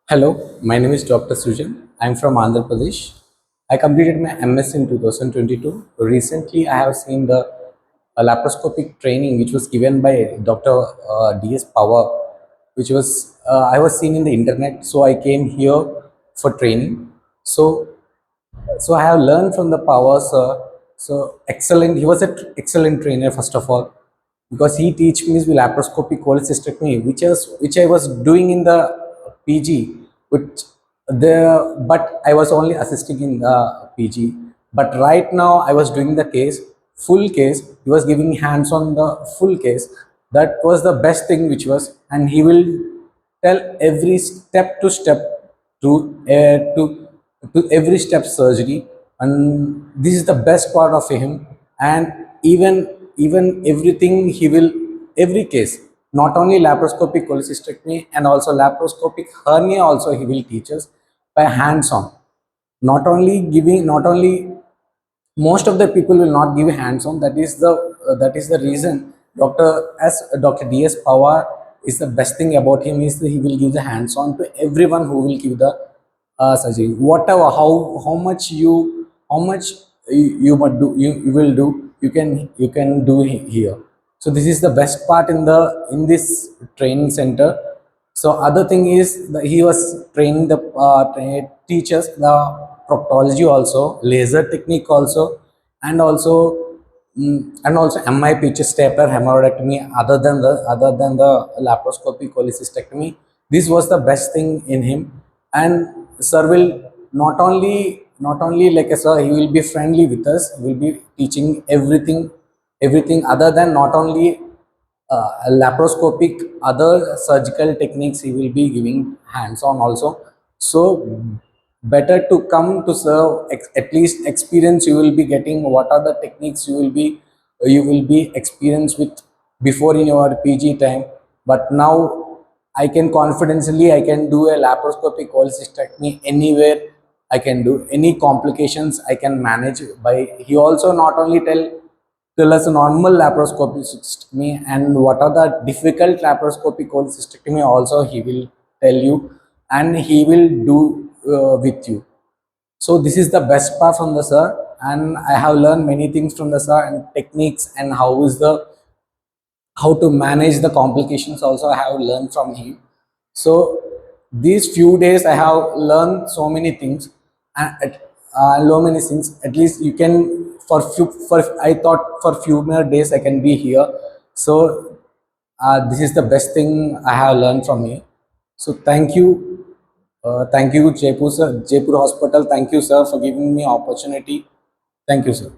Hello, my name is Dr. Sujan. I'm from Andhra Pradesh. I completed my MS in 2022. Recently, I have seen the laparoscopic training which was given by Dr. DS Power, which was I was seen in the internet. So I came here for training. So so I have learned from the powers. So excellent. He was an excellent trainer first of all, because he teach me laparoscopy cholecystectomy, which I was doing in the PG, which but I was only assisting in the PG. But right now I was doing the case, full case. He was giving me hands on the full case. That was the best thing which was, and he will tell every step to step to to every step surgery, and this is the best part of him. And even everything he will, every case, not only laparoscopic cholecystectomy and also laparoscopic hernia also he will teach us by hands on. Not only most of the people will not give hands on. That is the reason Dr. DS Pawar is the best thing about him is that he will give the hands on to everyone who will give the surgery, whatever, how much you must do, you will do, you can do here. So this is the best part in this training center. So other thing is that he was training the teachers the proctology also, laser technique also, and also MI pitch stapler hemorrhoidectomy. Other than the laparoscopy cholecystectomy, this was the best thing in him. And sir will not only like a sir, he will be friendly with us. He will be teaching everything other than not only laparoscopic, other surgical techniques he will be giving hands on also. So better to come to serve, at least experience you will be getting, what are the techniques you will be experienced with before in your PG time. But now I can confidently, I can do a laparoscopic cholecystectomy anywhere. I can do any complications, I can manage by. He also not only tell us normal laparoscopy cystectomy, and what are the difficult laparoscopy cholecystectomy also he will tell you, and he will do with you. So this is the best part from the sir, and I have learned many things from the sir, and techniques, and how to manage the complications also I have learned from him. So these few days I have learned so many things, and many things. At least you can, for I thought for few more days I can be here. So this is the best thing I have learned from him. So thank you Jaipur sir, Jaipur Hospital. Thank you sir for giving me opportunity. Thank you sir.